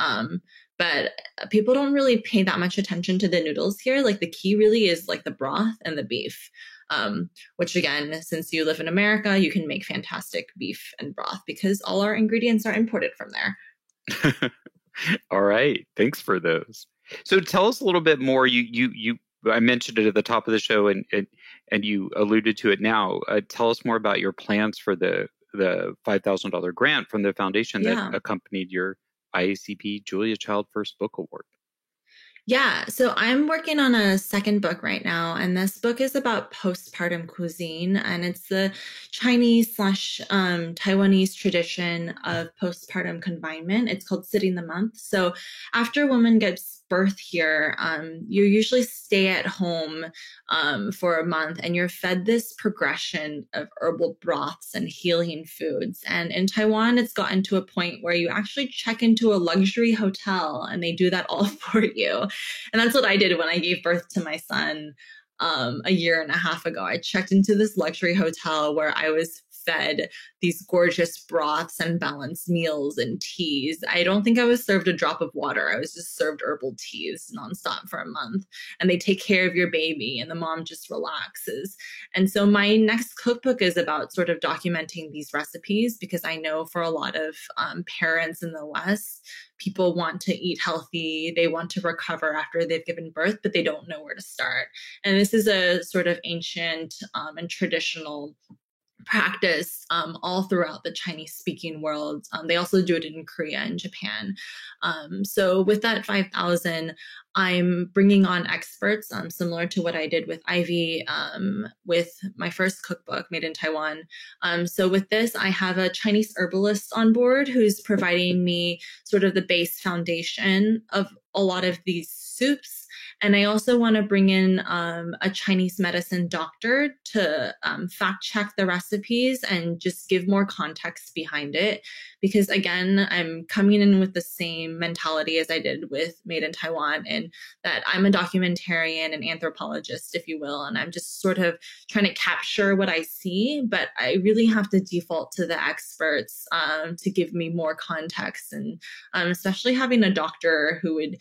Speaker 5: But people don't really pay that much attention to the noodles here. Like the key really is like the broth and the beef. Which again, since you live in America, you can make fantastic beef and broth because all our ingredients are imported from there.
Speaker 4: All right. Thanks for those. So tell us a little bit more. I mentioned it at the top of the show and you alluded to it now. Tell us more about your plans for the $5,000 grant from the foundation that accompanied your IACP Julia Child First Book Award.
Speaker 5: Yeah, so I'm working on a second book right now, and this book is about postpartum cuisine, and it's the Chinese/Taiwanese tradition of postpartum confinement. It's called Sitting the Month. So after a woman gives birth here, you usually stay at home for a month, and you're fed this progression of herbal broths and healing foods. And in Taiwan, it's gotten to a point where you actually check into a luxury hotel, and they do that all for you. And that's what I did when I gave birth to my son a year and a half ago. I checked into this luxury hotel where I was fed these gorgeous broths and balanced meals and teas. I don't think I was served a drop of water. I was just served herbal teas nonstop for a month. And they take care of your baby and the mom just relaxes. And so my next cookbook is about sort of documenting these recipes, because I know for a lot of parents in the West, people want to eat healthy. They want to recover after they've given birth, but they don't know where to start. And this is a sort of ancient and traditional practice all throughout the Chinese-speaking world. They also do it in Korea and Japan. So with that 5,000, I'm bringing on experts similar to what I did with Ivy with my first cookbook, Made in Taiwan. So with this, I have a Chinese herbalist on board who's providing me sort of the base foundation of a lot of these soups. And I also want to bring in a Chinese medicine doctor to fact check the recipes and just give more context behind it. Because again, I'm coming in with the same mentality as I did with Made in Taiwan, and that I'm a documentarian and anthropologist, if you will. And I'm just sort of trying to capture what I see, but I really have to default to the experts to give me more context. And especially having a doctor who would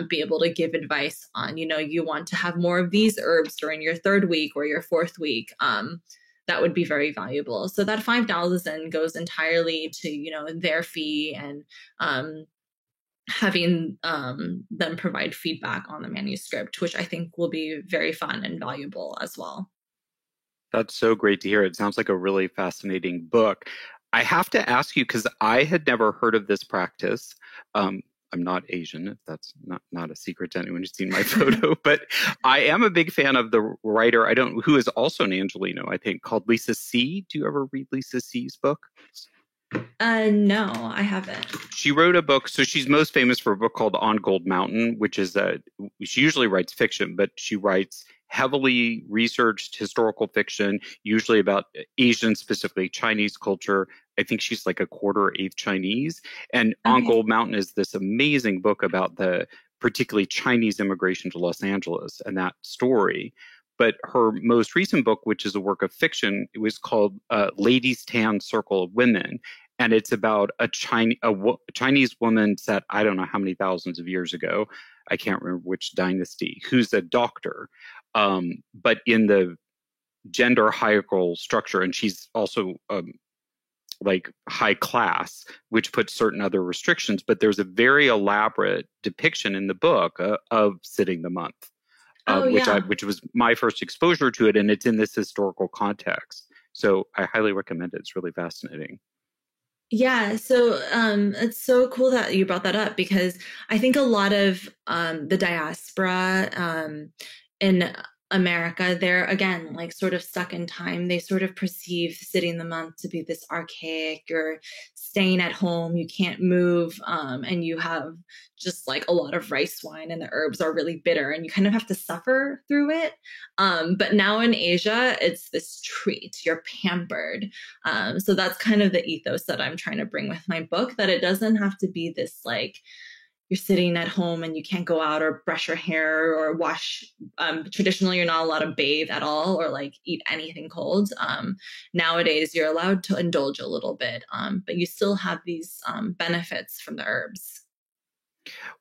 Speaker 5: be able to give advice on, you want to have more of these herbs during your 3rd week or your 4th week. That would be very valuable. So that 5,000 goes entirely to, their fee and having them provide feedback on the manuscript, which I think will be very fun and valuable as well.
Speaker 4: That's so great to hear. It sounds like a really fascinating book. I have to ask you, because I had never heard of this practice. I'm not Asian, if that's not a secret to anyone who's seen my photo, but I am a big fan of the writer, who is also an Angelino, I think, called Lisa See. Do you ever read Lisa See's book?
Speaker 5: No, I haven't.
Speaker 4: She wrote a book, so she's most famous for a book called On Gold Mountain, which is she usually writes fiction, but she writes heavily researched historical fiction, usually about Asian, specifically Chinese culture. I think she's like a 1/4 Chinese. And okay. On Gold Mountain is this amazing book about the particularly Chinese immigration to Los Angeles and that story. But her most recent book, which is a work of fiction, it was called Ladies' Tan Circle of Women. And it's about a Chinese woman set, I don't know how many thousands of years ago, I can't remember which dynasty, who's a doctor. But in the gender hierarchical structure, and she's also like high class, which puts certain other restrictions. But there's a very elaborate depiction in the book of Sitting the Month, which was my first exposure to it, and it's in this historical context. So I highly recommend it. It's really fascinating.
Speaker 5: Yeah, so it's so cool that you brought that up, because I think a lot of the diaspora in America, they're, again, like sort of stuck in time. They sort of perceive Sitting the Month to be this archaic, you're staying at home, you can't move, and you have just like a lot of rice wine and the herbs are really bitter and you kind of have to suffer through it. But now in Asia, it's this treat, you're pampered. So that's kind of the ethos that I'm trying to bring with my book, that it doesn't have to be this like you're sitting at home and you can't go out or brush your hair or wash. Traditionally, you're not allowed to bathe at all or like eat anything cold. Nowadays, you're allowed to indulge a little bit, but you still have these benefits from the herbs.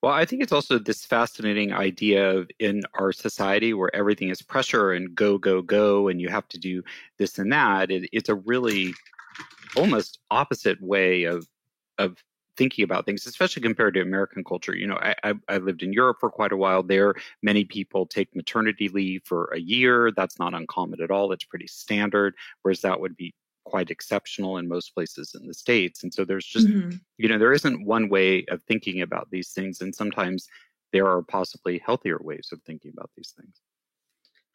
Speaker 4: Well, I think it's also this fascinating idea of in our society where everything is pressure and go, go, go, and you have to do this and that. It's a really almost opposite way of thinking about things, especially compared to American culture. You know, I lived in Europe for quite a while. There, many people take maternity leave for a year. That's not uncommon at all. It's pretty standard, whereas that would be quite exceptional in most places in the States. And so there's just, you know, there isn't one way of thinking about these things. And sometimes there are possibly healthier ways of thinking about these things.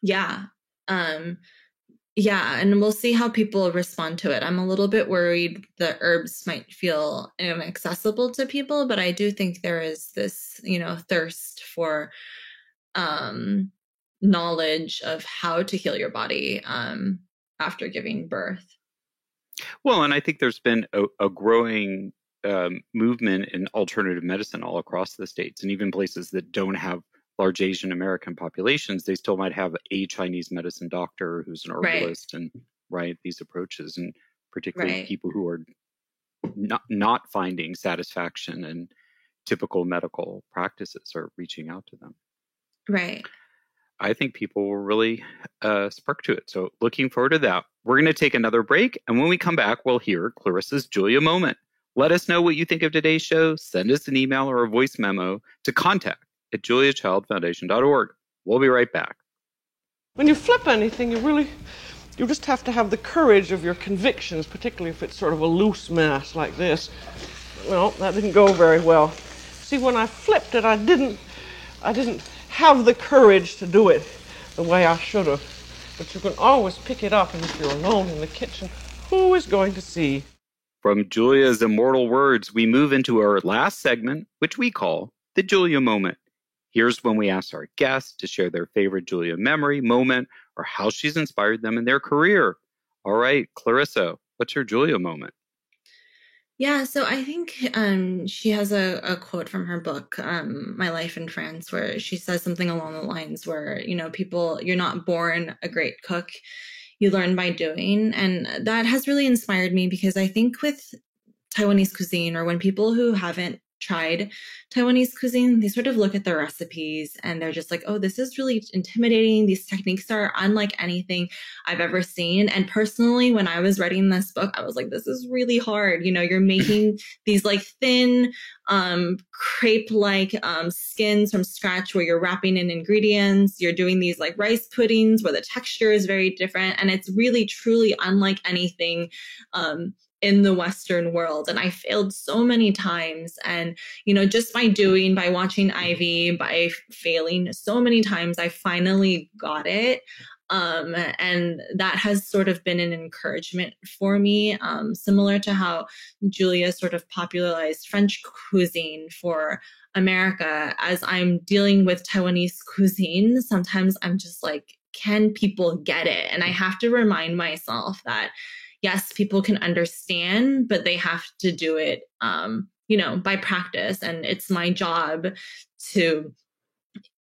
Speaker 5: Yeah. Yeah, and we'll see how people respond to it. I'm a little bit worried the herbs might feel inaccessible to people, but I do think there is this, you know, thirst for knowledge of how to heal your body after giving birth.
Speaker 4: Well, and I think there's been a growing movement in alternative medicine all across the States, and even places that don't have large Asian American populations, they still might have a Chinese medicine doctor who's an herbalist, and these approaches, and particularly people who are not finding satisfaction in typical medical practices are reaching out to them.
Speaker 5: Right.
Speaker 4: I think people will really spark to it. So looking forward to that. We're going to take another break, and when we come back, we'll hear Clarissa's Julia moment. Let us know what you think of today's show. Send us an email or a voice memo to contact@juliachildfoundation.org. We'll be right back.
Speaker 6: When you flip anything, you just have to have the courage of your convictions, particularly if it's sort of a loose mass like this. Well, that didn't go very well. See, when I flipped it, I didn't have the courage to do it the way I should have. But you can always pick it up, and if you're alone in the kitchen, who is going to see?
Speaker 4: From Julia's immortal words, we move into our last segment, which we call the Julia moment. Here's when we ask our guests to share their favorite Julia memory, moment, or how she's inspired them in their career. All right, Clarissa, what's your Julia moment?
Speaker 5: Yeah, so I think she has a quote from her book, My Life in France, where she says something along the lines where, you know, you're not born a great cook, you learn by doing. And that has really inspired me because I think with Taiwanese cuisine, or when people who haven't tried Taiwanese cuisine, they sort of look at the recipes and they're just like, oh, this is really intimidating. These techniques are unlike anything I've ever seen. And personally, when I was writing this book, I was like, this is really hard. You know, you're making these like thin, crepe-like skins from scratch where you're wrapping in ingredients. You're doing these like rice puddings where the texture is very different. And it's really, truly unlike anything in the Western world. And I failed so many times. And, you know, just by watching Ivy, by failing so many times, I finally got it. And that has sort of been an encouragement for me, similar to how Julia sort of popularized French cuisine for America. As I'm dealing with Taiwanese cuisine, sometimes I'm just like, can people get it? And I have to remind myself that yes, people can understand, but they have to do it, you know, by practice. And it's my job to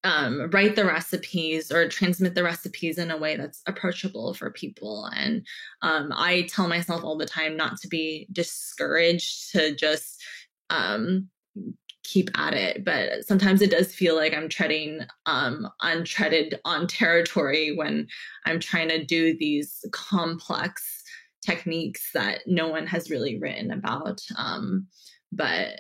Speaker 5: write the recipes or transmit the recipes in a way that's approachable for people. And I tell myself all the time not to be discouraged, to just keep at it. But sometimes it does feel like I'm treading untreaded on territory when I'm trying to do these complex techniques that no one has really written about. But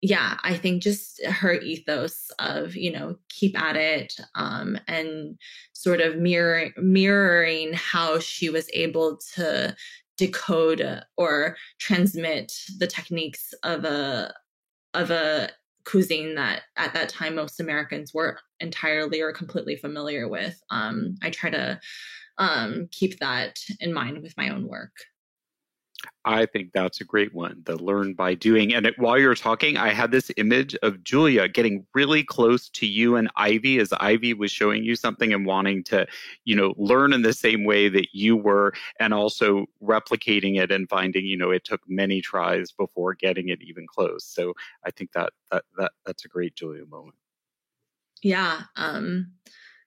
Speaker 5: yeah, I think just her ethos of, you know, keep at it, and sort of mirroring how she was able to decode or transmit the techniques of a cuisine that at that time most Americans weren't entirely or completely familiar with. I try to keep that in mind with my own work.
Speaker 4: I think that's a great one, the learn by doing. And while you're talking, I had this image of Julia getting really close to you and Ivy as Ivy was showing you something and wanting to, learn in the same way that you were, and also replicating it and finding, it took many tries before getting it even close. So I think that's a great Julia moment.
Speaker 5: Yeah.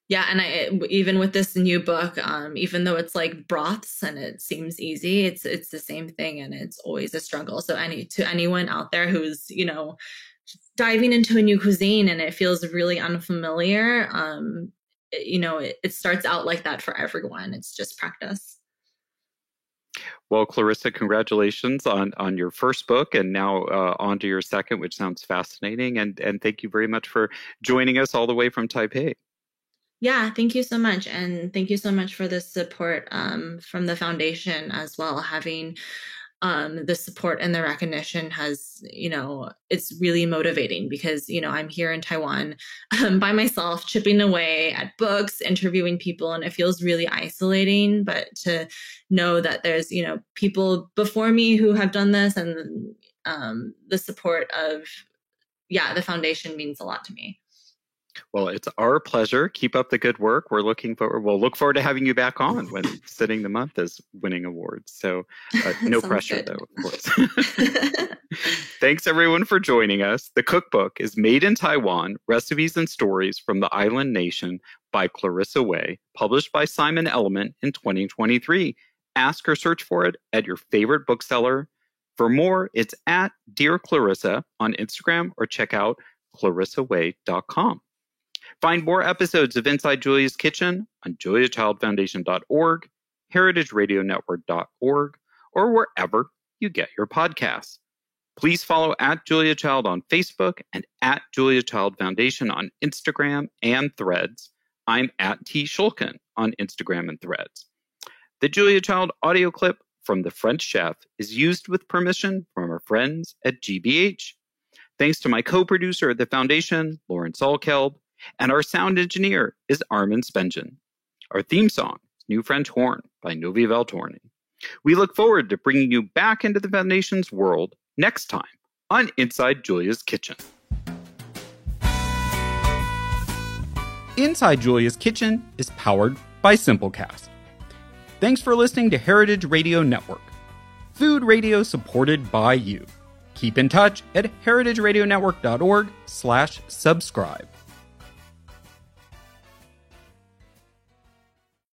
Speaker 5: Yeah, and even with this new book, even though it's like broths and it seems easy, it's the same thing, and it's always a struggle. So anyone out there who's diving into a new cuisine and it feels really unfamiliar, it starts out like that for everyone. It's just practice.
Speaker 4: Well, Clarissa, congratulations on your first book, and now on to your second, which sounds fascinating. And thank you very much for joining us all the way from Taipei.
Speaker 5: Yeah, thank you so much. And thank you so much for the support from the foundation as well. Having the support and the recognition has, it's really motivating because, I'm here in Taiwan by myself, chipping away at books, interviewing people, and it feels really isolating. But to know that there's, people before me who have done this, and the support of, the foundation means a lot to me.
Speaker 4: Well, it's our pleasure. Keep up the good work. We'll look forward to having you back on when Sitting the Month is winning awards. So no pressure, though, of course. Thanks, everyone, for joining us. The cookbook is Made in Taiwan, Recipes and Stories from the Island Nation by Clarissa Wei, published by Simon Element in 2023. Ask or search for it at your favorite bookseller. For more, it's at Dear Clarissa on Instagram, or check out clarissawei.com. Find more episodes of Inside Julia's Kitchen on juliachildfoundation.org, heritageradionetwork.org, or wherever you get your podcasts. Please follow at Julia Child on Facebook and at Julia Child Foundation on Instagram and Threads. I'm at T. Shulkin on Instagram and Threads. The Julia Child audio clip from The French Chef is used with permission from our friends at GBH. Thanks to my co-producer at the Foundation, Lauren Salkelb, and our sound engineer is Armin Spengen. Our theme song is New French Horn by Novi Valtorni. We look forward to bringing you back into the Foundation's world next time on Inside Julia's Kitchen. Inside Julia's Kitchen is powered by Simplecast. Thanks for listening to Heritage Radio Network, food radio supported by you. Keep in touch at heritageradionetwork.org/subscribe.